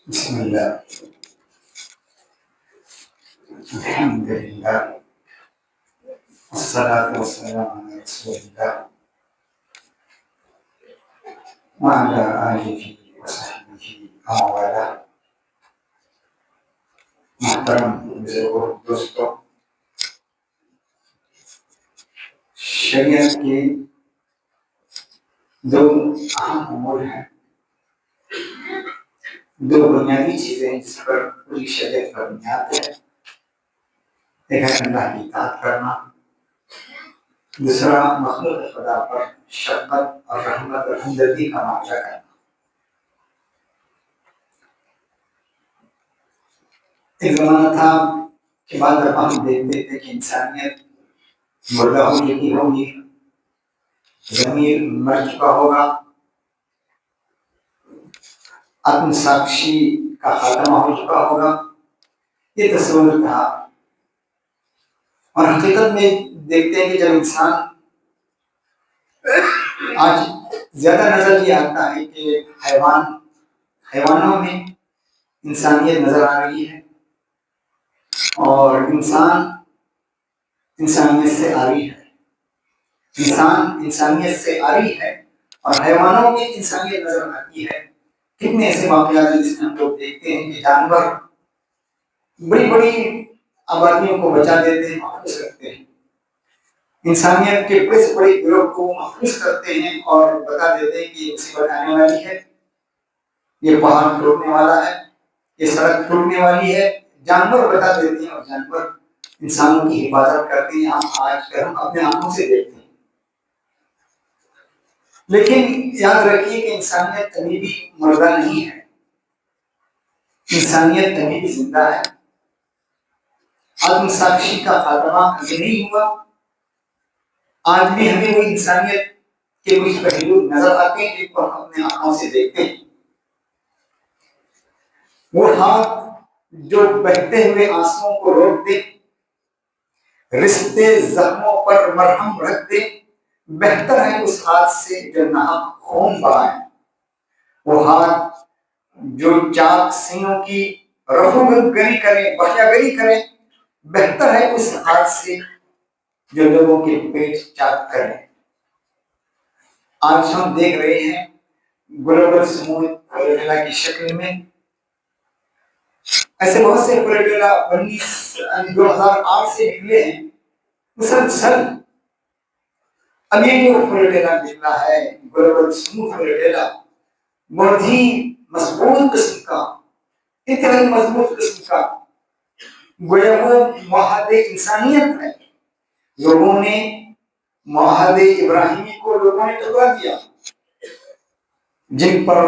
بسم الله الحمد لله والصلاة والسلام على رسول الله وعلى آله وصحبه ومن والاه. محترم بزرگوں دوستوں، شریعت کے دو اہم امور ہیں، دو بنیادی چیزیں ہیں جس پر پوری شریعت پر بنیاد ہے۔ ایک ہے اللہ کی اطاعت کرنا، دوسرا مخلوق خدا پر شفقت اور رحمت اور ہمدردی کا معاملہ کرنا۔ ایک زمانہ تھا کہ بعد دفعہ ہم دیکھتے تھے کہ انسانیت مردہ ہو چکی ہوگی، ضمیر مر چکا ہوگا، آتم ساکشی کا خاتمہ ہو چکا ہوگا، یہ تصور تھا۔ اور حقیقت میں دیکھتے ہیں کہ جب انسان آج زیادہ نظر یہ آتا ہے کہ حیوانوں میں انسانیت نظر آ رہی ہے اور انسان انسانیت سے آری ہے، انسان انسانیت سے آری ہے اور حیوانوں میں انسانیت نظر آتی ہے۔ کتنے ایسے واقعات ہیں جس میں ہم لوگ دیکھتے ہیں کہ جانور بڑی بڑی آبادیوں کو بچا دیتے ہیں، محفوظ کرتے ہیں، انسانیت کے بڑے سے بڑے گروہ کو محفوظ کرتے ہیں اور بتا دیتے ہیں کہ یہ مصیبت آنے والی ہے، یہ پہاڑ ٹوٹنے والا ہے، یہ سڑک ٹوٹنے والی ہے۔ جانور بتا دیتے ہیں اور جانور انسانوں کی حفاظت کرتے ہیں۔ ہم اپنے آنکھوں سے دیکھتے ہیں۔ لیکن یاد رکھیے کہ انسانیت کبھی بھی مردہ نہیں ہے، انسانیت کبھی بھی زندہ ہے۔ آتم ساکشی کا خاتمہ کبھی نہیں ہوا۔ آج بھی ہمیں وہ انسانیت کے کچھ پہلو نظر آتے ہیں جن کو ہم اپنے آنکھوں سے دیکھتے ہیں۔ وہ ہاتھ جو بہتے ہوئے آنسوؤں کو روک دے، رشتے زخموں پر مرہم رکھ دے، بہتر ہے اس ہاتھ سے جو ناحق خون بہائے۔ وہ ہاتھ جو چاک سینوں کی رفو گری کرے، بخیا گری کرے، بہتر ہے اس ہاتھ سے جو لوگوں کے پیٹ چاک کرے۔ آج ہم دیکھ رہے ہیں گلوبل سموتھ فلوریلا کی شکل میں ایسے بہت سے فلوریلا 2008 سے نکلے ہیں مسلسل۔ اب یہ جو فلوریلا نکلا ہے گلوبل سموتھ فلوریلا، بہت ہی مضبوط قسم کا، اتنی مضبوط قسم کا، گویا وہ معاہدے انسانیت ہے۔ لوگوں نے معاہدے ابراہیمی کو لوگوں نے ٹکرا دیا، جن پر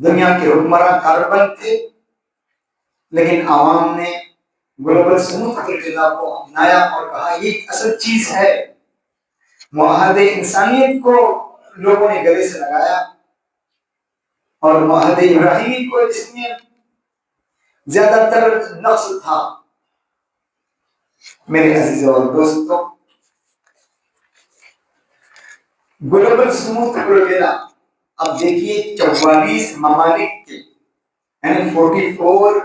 دنیا کے حکمراں کاربند تھے، لیکن عوام نے گلوبل سموتھ فلوریلا کو اپنایا اور کہا یہ اصل چیز ہے۔ معاہدے انسانیت کو لوگوں نے گلے سے لگایا اور معاہدے ابراہیمی کو جس میں زیادہ تر نقص تھا۔ میرے عزیزوں اور دوستوں، گلوبل سموتھ فلوریلا اب دیکھیے 44 ممالک کے یعنی 44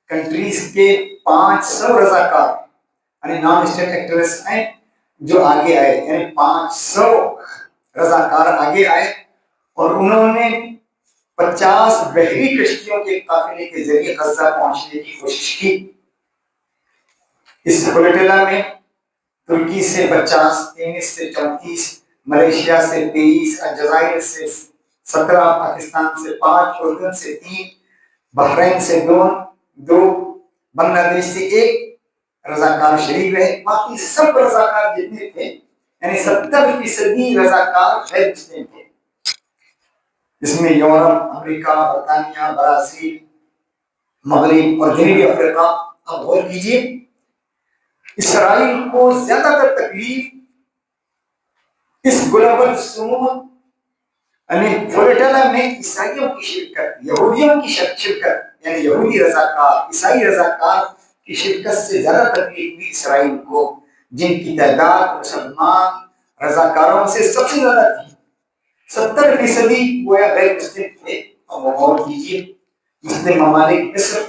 کنٹریز کے 500 رضاکار یعنی نان اسٹیٹ ایکٹرز ہیں جو آگے آئے، یعنی 500 رضاکار آگے آئے اور انہوں نے 50 بحری کشتیوں کے قافلے کے ذریعے غزہ پہنچنے کی کوشش کی۔ اس فلوریلا میں ترکی سے 50، تونس سے 34، ملیشیا سے 23، الجزائر سے 17، پاکستان سے 5، اردن سے 3، بحرین سے 2، بنگلہ دیش سے 1 رضاکار شریک رہے۔ باقی سب رضاکار جتنے تھے یعنی 70% رضاکار غیر مسلم تھے، جس میں یورپ، امریکہ، برطانیہ، برازیل، مغرب اور جنوبی افریقہ۔ اب غور کیجیے، اسرائیل کو زیادہ تر تکلیف اس گلوبل سموتھ یعنی فلوریلا میں عیسائیوں کی شرکت، یہودیوں کی شرکت یعنی یہودی رضاکار، عیسائی رضاکار کی شرکت سے زیادہ تکلیف ہوئی اسرائیل کو، جن کی تعداد مسلمان رضاکاروں سے سب سے زیادہ تھی۔ 70% گویا غیر مسلم تھے۔ اور غور کیجیے مسلم ممالک مصر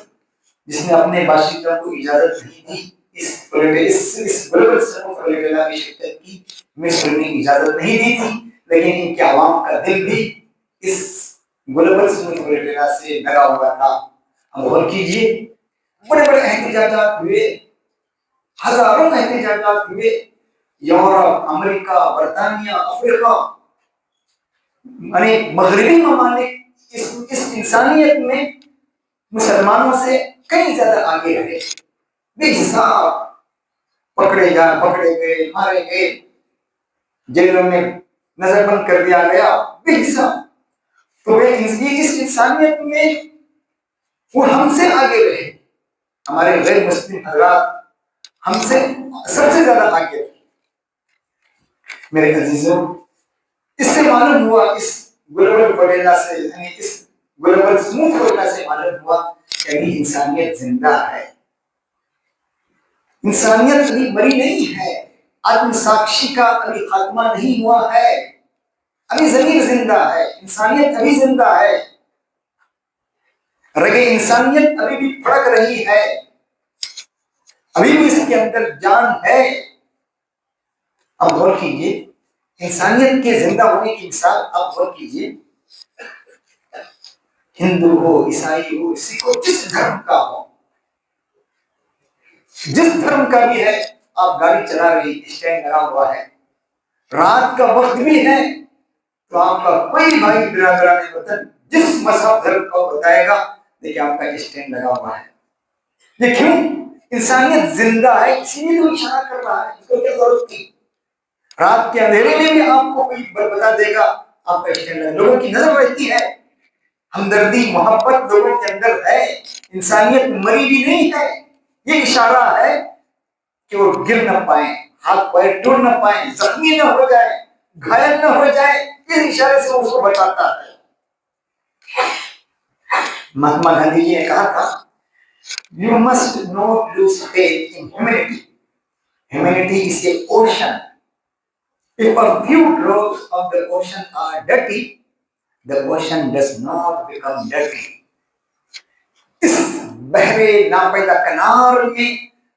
جس نے اپنے باشندوں کو اجازت نہیں دی اس گلوبل سمٹ پرولیٹیریا کی شرکت کی، مصر نے اجازت نہیں دی تھی، لیکن ان کے عوام کا دل بھی اس گلوبل سمٹ پرولیٹیریا سے لگا ہوا تھا۔ اب غور کیجیے، بڑے بڑے احتجاجات ہوئے، ہزاروں احتجاجات ہوئے، یورپ، امریکہ، برطانیہ، افریقہ، یعنی مغربی ممالک اس انسانیت میں مسلمانوں سے کئی زیادہ آگے رہے، بے حساب پکڑے گئے، مارے گئے، جیلوں میں نظر بند کر دیا گیا، بے حساب۔ تو اس انسانیت میں وہ ہم سے آگے رہے، ہمارے غیر مسلم حضرات ہم سے سب سے زیادہ آگے رہے۔ میرے عزیزوں، اس سے معلوم ہوا، اس گلوبل وڈیلا سے، یعنی اس گلوبل سموتھ وڈیلا سے معلوم ہوا کہ ابھی انسانیت زندہ ہے، انسانیت ابھی مری نہیں ہے، آدم ساکشی کا ابھی خاتمہ نہیں ہوا ہے، ابھی ضمیر زندہ ہے، انسانیت ابھی زندہ ہے، رگے انسانیت ابھی بھی پھڑک رہی ہے، ابھی بھی اس کے اندر جان ہے۔ اب غور کیجیے، انسانیت کے زندہ ہونے کی مثال اب غور کیجیے، ہندو ہو، عیسائی ہو، سکھ ہو، جس دھرم کا ہو، جس دھرم کا بھی ہے، آپ گاڑی چلا رہی، اسٹینڈ لگا ہوا ہے، رات کا وقت بھی ہے، تو آپ کا کوئی بھائی برادران وطن جس مذہب دھرم کو بتائے گا، لیکن آپ کا اسٹینڈ لگا ہوا ہے۔ یہ کیوں؟ انسانیت زندہ ہے، اسی لیے تو اشارہ کر رہا ہے، اس کو کیا ضرورت تھی؟ رات کے اندھیرے میں بھی آپ کو کوئی بتا دے گا، آپ کا اسٹینڈ لگا، لوگوں کی نظر رہتی ہے، ہمدردی، محبت لوگوں کے اندر ہے، انسانیت مری بھی نہیں ہے۔ یہ اشارہ ہے کہ وہ گر نہ پائیں، ہاتھ پیر ٹوٹ نہ پائیں، زخمی نہ ہو جائے، گھائل نہ ہو جائے، اس اشارے سے اس کو بچاتا ہے۔ مہاتما گاندھی جی نے کہا تھا، You must not lose faith in humanity. Humanity is a ocean. If a few drops of the ocean are dirty, the ocean does not become dirty. اس بحرے ناپیدا کنار میں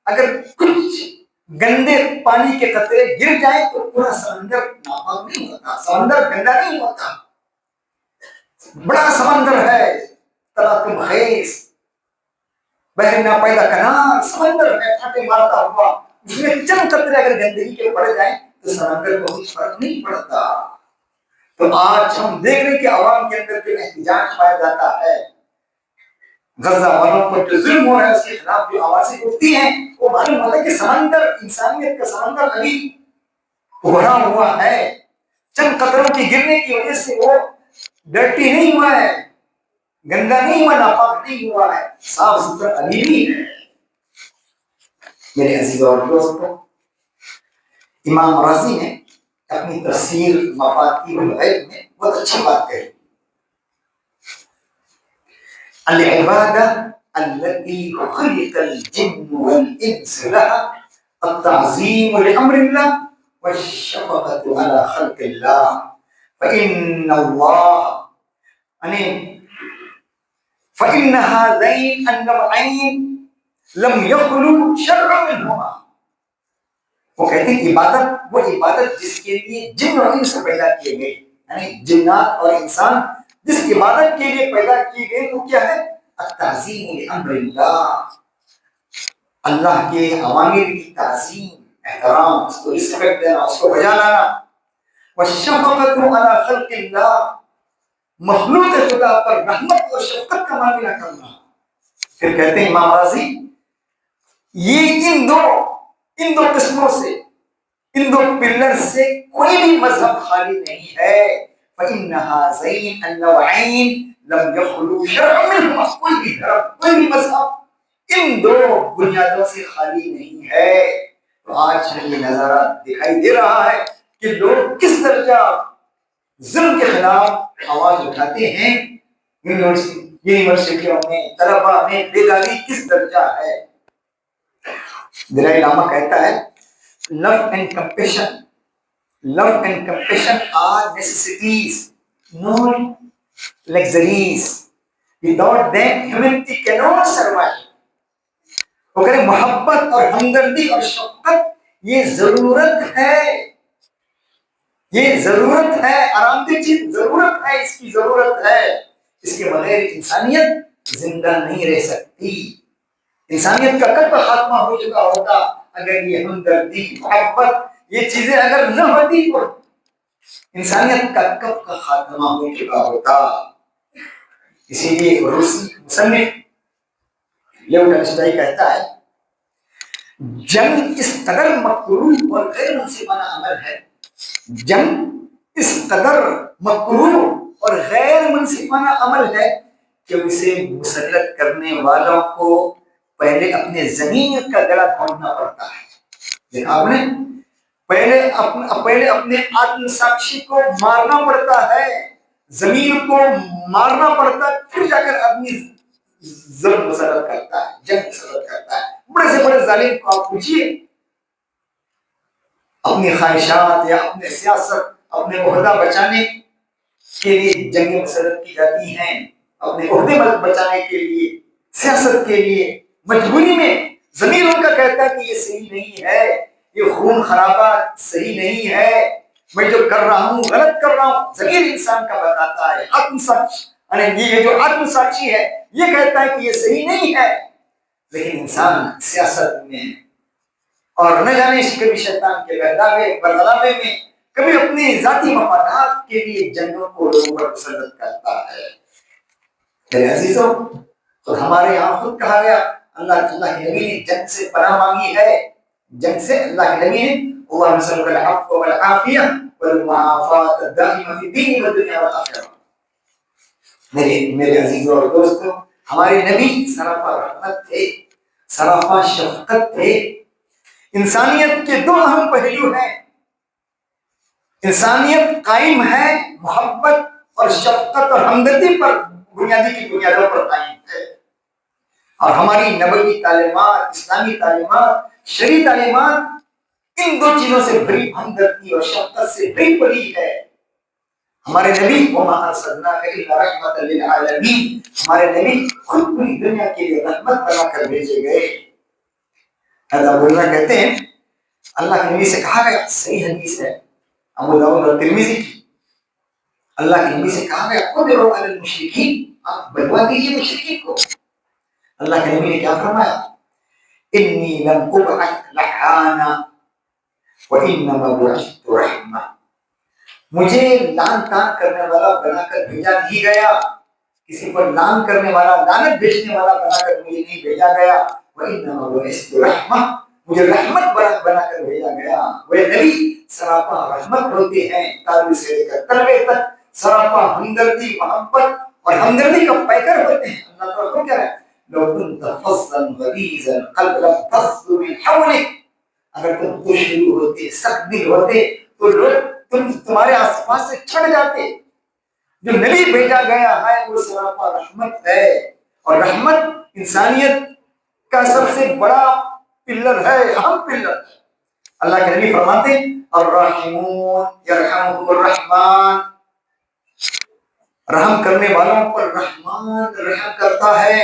اگر کچھ گندے پانی کے قطرے گر جائیں تو پورا سمندر ناپاک نہیں ہوتا، سمندر گندا نہیں ہوتا۔ بڑا سمندر ہے، تلاطم خیز، بحر ناپیدا کنار سمندر میں پھاٹے مارتا ہوا، اس میں چند قطرے اگر گندگی کے پڑ جائیں تو سمندر کو کچھ فرق نہیں پڑتا۔ تو آج ہم دیکھ رہے ہیں کہ عوام کے اندر جو احتجاج پایا جاتا ہے، غزہ والوں پر جو ظلم ہو رہا ہے اس کے خلاف جو آوازیں اٹھتی ہیں، وہ معلوم ہوتا ہے کہ سمندر، انسانیت کا سمندر ابھی ابھرا ہوا ہے، چند قطروں کے گرنے کی وجہ سے وہ ڈرٹی نہیں ہوا ہے، گندا نہیں ہوا، ناپاک نہیں ہوا ہے، صاف ستھرا ابھی بھی ہے۔ میرے عزیزوں اور دوستوں، امام رازی نے اپنی تفسیر مفاتیح الغیب میں بہت اچھی بات کہی، العبادہ التي خلق الجن والانس لها التعظیم لامر اللہ والشفقة على خلق اللہ فإن اللہ فإن هذين النوعين لم يخلو شرعا منهما۔ وہ کہتے ہیں عبادت، وہ عبادت جس کے لیے جن اور انس پیدا کیے گئے، یعنی جنات اور انسان جس عبادت کے لیے پیدا کیے گئے وہ کیا ہے؟ التعظیم لامر اللہ، اللہ کے اوامر کی تعظیم، احترام، اس کو رسپیکٹ دینا، اس کو بجا لانا، والشفقۃ علی خلق اللہ، مخلوق خدا پر رحمت اور شفقت کا معاملہ کرنا۔ پھر کہتے ہیں امام رازی، یہ ان دو قسموں سے، ان دو پلر سے کوئی بھی مذہب خالی نہیں ہے۔ فإن هذين النوعين لم يخلو شرعا منهما، کوئی بھی دھرم، کوئی بھی مذہب ان دو بنیادوں سے خالی نہیں ہے۔ تو آج ہمیں یہ نظارہ دکھائی دے رہا ہے کہ لوگ کس درجہ ظلم کے خلاف آواز اٹھاتے ہیں، یونیورسٹیوں میں، طلباء میں بیداری کس درجہ ہے۔ دلائی لامہ کہتا ہے، love and compassion are necessities, not luxuries. Without them, humanity cannot survive. وہ کہہ رہے محبت اور ہمدردی اور شفقت یہ ضرورت ہے، یہ ضرورت ہے، آرام دہ چیز ضرورت ہے، اس کی ضرورت ہے، اس کے بغیر انسانیت زندہ نہیں رہ سکتی۔ انسانیت کا کب خاتمہ ہو چکا ہوتا اگر یہ ہمدردی محبت یہ چیزیں اگر نہ ہوتی تو انسانیت کا کب کا خاتمہ ہو چکا ہوتا۔ اسی لیے روسی مصنف لیو ٹالسٹائی کہتا ہے جنگ اس قدر مکروہ اور غیر منصفانہ عمل ہے، جنگ اس قدر مکروہ اور غیر منصفانہ عمل ہے کہ اسے مسلط کرنے والوں کو پہلے اپنے زمین کا گلا گھونٹنا پڑتا ہے۔ دیکھا آپ نے، پہلے اپنے آتم ساکشی کو مارنا پڑتا ہے، زمین کو مارنا پڑتا ہے، پھر جا کر آدمی ظلم مسلط کرتا ہے، جنگ مسلط کرتا ہے۔ بڑے سے بڑے ظالم کو آپ پوچھیے اپنی خواہشات یا اپنے سیاست اپنے عہدہ بچانے کے لیے جنگیں مسلط کی جاتی ہیں، اپنے عہدے بچانے کے لیے، سیاست کے لیے، مجبوری میں ضمیر ان کا کہتا ہے کہ یہ صحیح نہیں ہے، یہ خون خرابہ صحیح نہیں ہے، میں جو کر رہا ہوں غلط کر رہا ہوں۔ ضمیر انسان کا بتاتا ہے، آتم ساکشی یہ جو آتم ساکشی ہے یہ کہتا ہے کہ یہ صحیح نہیں ہے، لیکن انسان سیاست میں اور نہ جانے کبھی شیطان کے بہلاوے میں کبھی اپنی ذاتی مفادات کے لیے جنگوں کو لوگوں پر مسلط کرتا ہے۔ میرے عزیزوں، تو ہمارے یہاں خود کہا گیا اللہ کے نبی نے جنگ سے پناہ مانگی ہے، جنگ سے اللہ کے نبی نے وہ نسألک العفو والعافیہ والمعافاة الدائمة فی الدین والدنیا والآخرہ۔ میرے عزیزوں اور دوستوں، ہمارے نبی سراپا رحمت تھے، سراپا شفقت تھے۔ انسانیت کے دو اہم پہلو ہیں، انسانیت قائم ہے محبت اور شفقت اور ہمدردی پر، بنیادی کی بنیادوں پر قائم ہے، اور ہماری نبوی تعلیمات، اسلامی تعلیمات، شرعی تعلیمات ان دو چیزوں سے بھری، ہمدردی اور شفقت سے بھری پڑی ہے۔ ہمارے نبی وما ارسلناک الا رحمۃ للعالمین، ہمارے نبی خود پوری دنیا کے لیے رحمت بنا کر بھیجے گئے۔ ابو ہریرہ کہتے ہیں اللہ کے نبی سے کہا گیا، صحیح حدیث ہے ابو داؤد اور ترمذی کی، اللہ کے نبی سے کہا گیا ادعوا علی المشرکین، آپ بلوا دیجیے مشرکین کو۔ اللہ کے نبی نے کیا فرمایا؟ انی لم ابعث لعانا وانما بعثت رحمہ، مجھے لعن طعن کرنے والا بنا کر بھیجا نہیں گیا، کسی پر لعن کرنے والا، لعنت بھیجنے والا بنا کر مجھے نہیں بھیجا گیا، وانما بعثت رحمہ، مجھے رحمت بنا کر بھیجا گیا۔ وہ نبی سراپا رحمت ہوتے ہیں، تالوی سے لے کر تلوے تک سراپا ہمدردی محبت اور ہمدردی کا پیکر ہوتے ہیں۔ اللہ تعالیٰ کو کیا ہے لو كنت فظا غلیظ القلب لانفضوا من حولك، اگر تم خوشرو ہوتے، سخت دل ہوتے تو لوگ تمہارے آس پاس سے چھڑ جاتے۔ جو نبی بھیجا گیا ہے وہ سراپا رحمت ہے، اور رحمت انسانیت کا سب سے بڑا پلر ہے، اہم پلر ہے۔ اللہ کے نبی فرماتے ہیں الراحمون یرحمهم الرحمن، رحم کرنے والوں پر رحمان رحم کرتا ہے۔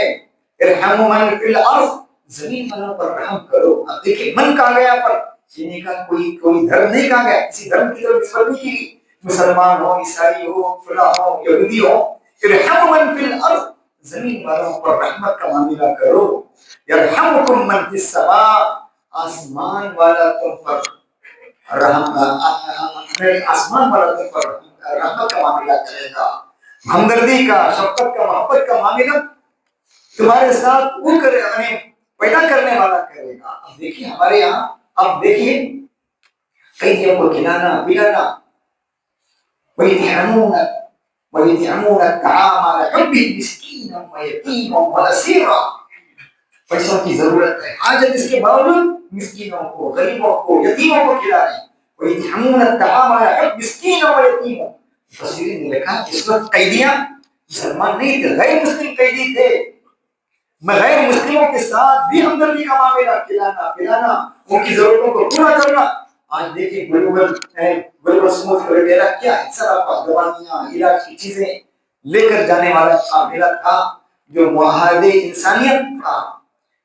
ارحموا من فی الارض، زمین والوں پر رحم کرو۔ اب دیکھیں من کہا گیا پر یہ نہیں کہا کوئی دھرم نہیں کہا گیا، کسی دھرم کی طرف نسبت نہیں کی، مسلمان ہو، عیسائی ہو، فلاں ہو، یہودی ہو۔ ارحموا من فی الارض، زمین والوں پر رحمت کا معاملہ کرو۔ یرحمکم من فی السماء، آسمان والا تم پر آسمان والا تم پر رحمت کا معاملہ کرے گا، ہمدردی کا، شفقت کا، محبت کا معاملہ تمہارے ساتھ وہ پیدا کرنے والا کرے گا۔ اب دیکھیے ہمارے یہاں، اب دیکھیے قیدیوں کو کھلانا پلانا، وَيُطْعِمُونَ الطَّعَامَ عَلَىٰ حُبِّهِ مِسْكِينًا وَيَتِيمًا وَأَسِيرًا، پیسوں کی ضرورت ہے، حاجت، اس کے باوجود مسکینوں کو، غریبوں کو، یتیموں کو کھلا رہے ہیں۔ وَيُطْعِمُونَ الطَّعَامَ عَلَىٰ حُبِّهِ مِسْكِينًا وَيَتِيمًا، مفسرین نے لکھا اس وقت قیدیاں مسلمان نہیں تھے، غیر مسلم قیدی تھے، غیر مسلموں کے ساتھ بھی ہمدردی کا معاملہ، کھلانا پلانا، ان کی ضرورتوں کو پورا کرنا۔ آج دیکھیں گلوبل سموتھ وغیرہ کیا ہے، سراپا دوائیاں، علاج کی چیزیں لے کر جانے والا قافلہ تھا، جو معاہدے انسانیت تھا،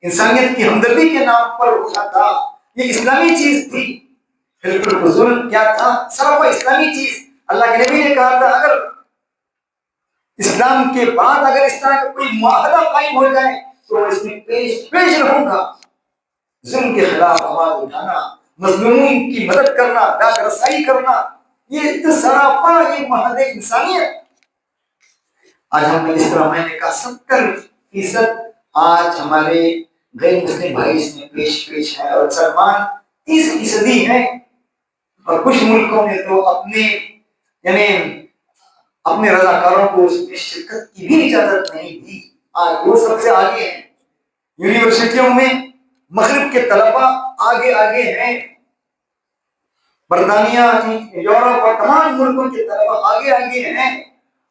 انسانیت کی ہمدردی کے نام پر اٹھا تھا، یہ اسلامی چیز تھی۔ حلف الفضول کیا تھا؟ سراپا اسلامی چیز۔ اللہ کے نبی نے کہا تھا اگر اسلام کے بعد اگر اس طرح کا کوئی معاہدہ قائم ہو جائے تو اس میں پیش رہوں گا۔ ظلم کے خلاف آواز اٹھانا، مظلومین کی مدد کرنا، داد رسائی کرنا، یہ سراپا یہ معاہدے انسانیت۔ آج ہم نے اس طرح میں نے کہا 70% آج ہمارے غیر مسلم بھائی اس میں پیش ہے، اور سلمان 30% ہے، اور کچھ ملکوں میں تو اپنے یعنی اپنے رضاکاروں کو اس میں شرکت کی بھی اجازت نہیں دی۔ آج وہ سب سے آگے ہیں، یونیورسٹیوں میں مغرب کے طلباء آگے ہیں، برطانیہ، یورپ اور تمام ملکوں کے طلباء آگے ہیں،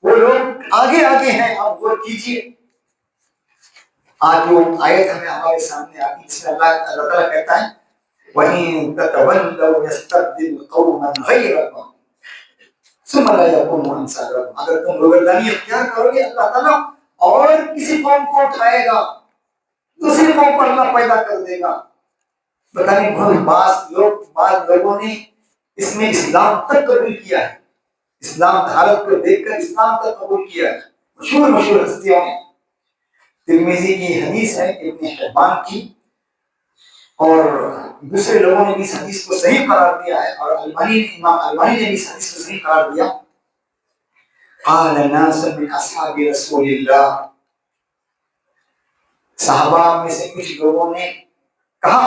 وہ لوگ آگے ہیں۔ آپ غور کیجیے، آج وہ آیت ہمیں ہمارے سامنے آتی جس میں اللہ تعالیٰ کہتا ہے وَإِن تَتَوَلَّوْا يَسْتَبْدِلْ قَوْمًا غَيْرَكُمْ ثُمَّ لَا يَكُونُوا أَمْثَالَكُمْ۔ اگر تم روگردانی اختیار کرو گے اللہ تعالیٰ اور کسی قوم کو اٹھائے گا، دوسری قوم پر اللہ پیدا کر دے گا۔ بتانے بعض لوگوں نے اس میں اسلام تک قبول کیا ہے، اسلام حالت کو دیکھ کر اسلام تک قبول کیا ہے، مشہور ہستیوں نے۔ ترمذی کی حدیث ہے ابن حبان کی، اور دوسرے لوگوں نے بھی اس حدیث کو صحیح قرار دیا ہے، اور امام البانی نے بھی اس حدیث کو صحیح قرار دیا۔ قال ناس من اصحاب رسول اللہ، صحابہ میں سے کچھ لوگوں نے کہا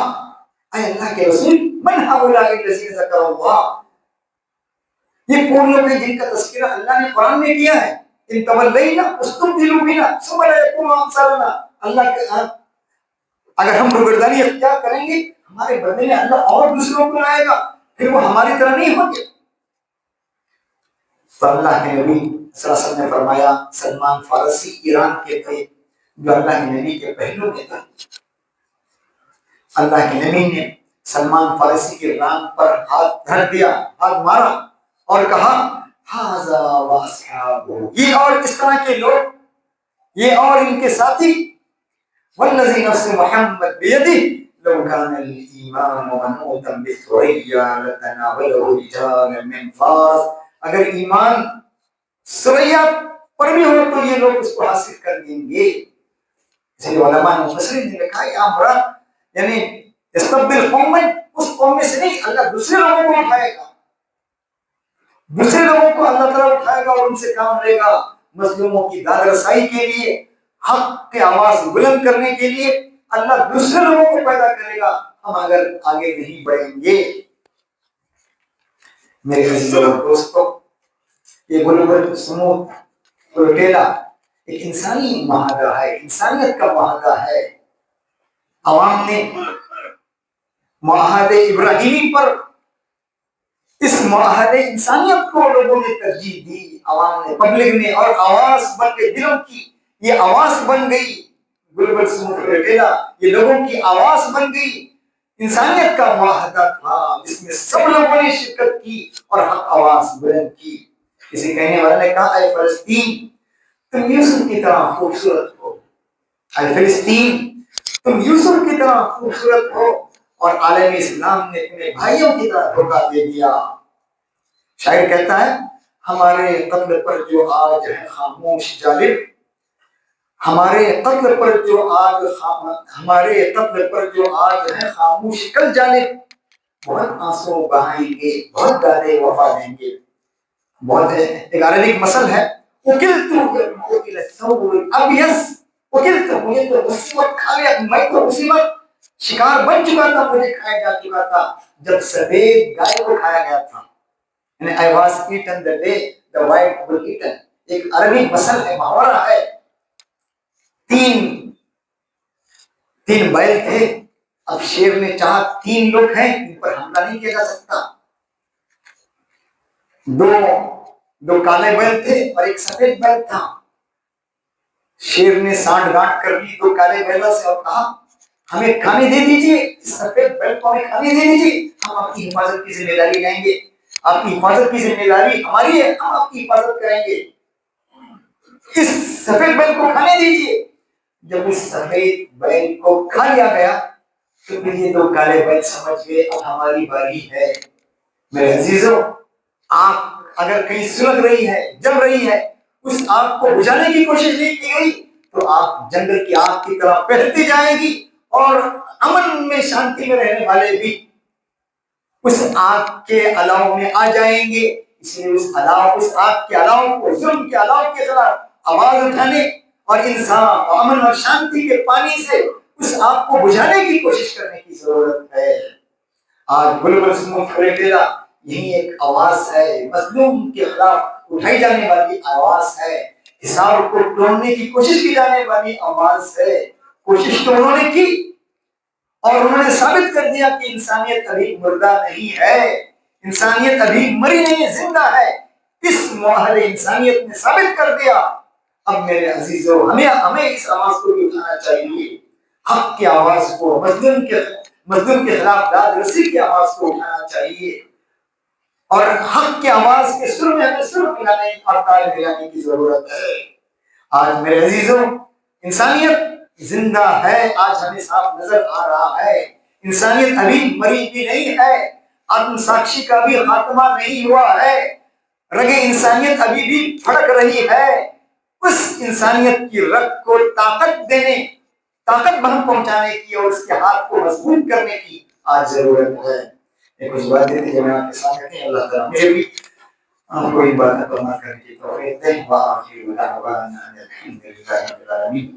اے اللہ کے رسول من هؤلاء الذين ذكر اللہ، یہ کون لوگ ہیں جن کا تذکرہ اللہ نے قرآن میں کیا ہے؟ ان تولینا استبدلوا بنا ثم لا يكونوا امثالنا، اللہ کے اگر ہم روگردانی اختیار کریں گے ہمارے بدلے میں اللہ اور دوسروں کو لائے گا، پھر وہ ہماری طرح نہیں ہوں گے۔ تو اللہ کے نبی صلی اللہ علیہ وسلم نے فرمایا، سلمان فارسی ایران کے تھے جو اللہ کے نبی کے پہلو میں تھے، اللہ کے نبی نے سلمان فارسی کے ران پر ہاتھ دھر دیا، ہاتھ مارا اور کہا ھذا واصحابہ، یہ اور اس طرح کے لوگ، یہ اور ان کے ساتھی، والذی نفس محمد بیدہ لو کان الایمان منوطا بالثریا لتناولہ رجال من فارس، اگر ایمان ثریا پر بھی ہو تو یہ لوگ اس کو حاصل کر دیں گے۔ اس لیے علماء مفسرین نے لکھا یہاں مراد یعنی استبدل قوما، اس قوم میں سے نہیں، اللہ دوسرے لوگوں کو اٹھائے گا، دوسرے لوگوں کو اللہ تعالیٰ اٹھائے گا اور ان سے کام لے گا، مظلوموں کی داد رسائی کے لیے، حق کی آواز بلند کرنے کے لیے اللہ دوسرے لوگوں کو پیدا کرے گا، ہم اگر آگے نہیں بڑھیں گے۔ میرے عزیزوں اور دوستوں، یہ گلوبل سموتھ پروٹیلا ایک انسانی معاہدہ ہے، انسانیت کا معاہدہ ہے۔ عوام نے معاہدے ابراہیمی پر، اس معاہدے انسانیت کو لوگوں نے ترجیح دی، عوام نے، پبلک نے، اور آواز بن کے دلوں کی یہ آواز بن گئی، گلوبل سموتھ پروٹیلا یہ لوگوں کی آواز بن گئی۔ انسانیت کا معاہدہ تھا جس میں سب لوگوں نے شرکت کی اور حق آواز بلند کی۔ کسی کہنے والے نے کہا اے فلسطین تم یوسف کی طرح خوبصورت ہو، اے فلسطین تم یوسف کی طرح خوبصورت ہو، اور عالم اسلام نے تمہیں بھائیوں کی طرح دھوکہ دے دیا۔ شاعر کہتا ہے ہمارے قتل پر جو آج ہے خاموش جالب، ہمارے قتل پر جو آج ہے خاموش کل جالب، بہت آنسو بہائیں گے، بہت دادے وفا دیں گے۔ بہت ایک عربک مثل ہے، مجھے تو مصیبت کھا لیا، میں تو مصیبت شکار بن چکا تھا، مجھے کھایا جا چکا تھا جب سفید گائے کو کھایا گیا تھا، یعنی I was eaten the day the white was eaten۔ ایک عربی مثل ہے، محاورہ ہے۔ تین بیل تھے، اب شیر نے چاہا 3 لوگ ہیں ان پر حملہ نہیں کیا جا سکتا، دو کالے بیل تھے اور ایک سفید بیل تھا، شیر نے سانٹھ گانٹ کر لی 2 کالے بیلوں سے اور کہا ہمیں کھانے دے دیجیے، سفید بیل کو ہمیں کھانے دے دیجیے، ہم آپ کی حفاظت کی ذمہ داری لیں گے، آپ کی حفاظت کی ذمہ داری ہماری ہے، ہم آپ کی حفاظت کریں گے، اس سفید بیل کو کھانے دیجیے۔ جب اس سفید بیل کو کھا لیا گیا تو پھر یہ دو کالے بیل سمجھ گئے اب ہماری باری ہے. میرے عزیزوں، آگ اگر کہیں سلگ رہی ہے، جل رہی ہے، اس آگ کو بجھانے کی کوشش نہیں کی گئی تو آگ جنگل کی آگ کی طرح پھیلتی جائے گی اور امن میں، شانتی میں رہنے والے بھی اس آگ کے الاؤ میں آ جائیں گے. اس لیے اس آگ کے الاؤ کو، ظلم کے الاؤ کے خلاف آواز اٹھانے اور انسان اور امن اور شانتی کے پانی سے اس آگ کو بجھانے کی کوشش کرنے کی ضرورت ہے. آج گلوبل اسموتھ فریٹیرا یہی ایک آواز ہے، مظلوم کے خلاف اٹھائی جانے والی آواز ہے، حساب کو توڑنے کی کوشش کی جانے والی آواز ہے. کوشش تو انہوں نے کی اور انہوں نے ثابت کر دیا کہ انسانیت ابھی مردہ نہیں ہے، انسانیت ابھی مری نہیں، زندہ ہے. اس معاہدے انسانیت نے ثابت کر دیا. اب میرے عزیزوں، ہمیں اس آواز کو بھی اٹھانا چاہیے، حق کی آواز کو، مظلوم کے خلاف داد رسی کی آواز کو اٹھانا چاہیے اور حق کی آواز کے سر میں ہمیں سر ملانے اور تال ملانے کی ضرورت ہے. آج میرے عزیزوں، انسانیت زندہ ہے، آج ہمیں صاف نظر آ رہا ہے. انسانیت ابھی مری بھی نہیں ہے، آتم ساکشی کا بھی خاتمہ نہیں ہوا ہے، رگے انسانیت ابھی بھی پھڑک رہی ہے. اس انسانیت کی رگ کو طاقت دینے، طاقت بہم پہنچانے کی اور اس کے ہاتھ کو مضبوط کرنے کی آج ضرورت ہے. یہ کچھ باتیں تھی جو میں آپ کے سامنے رکھی. اللہ تعالیٰ مجھے بھی آپ کو ان باتوں کو عمل کرنے کی توفیق دے. وآخر دعوانا ان الحمد للہ رب العالمین.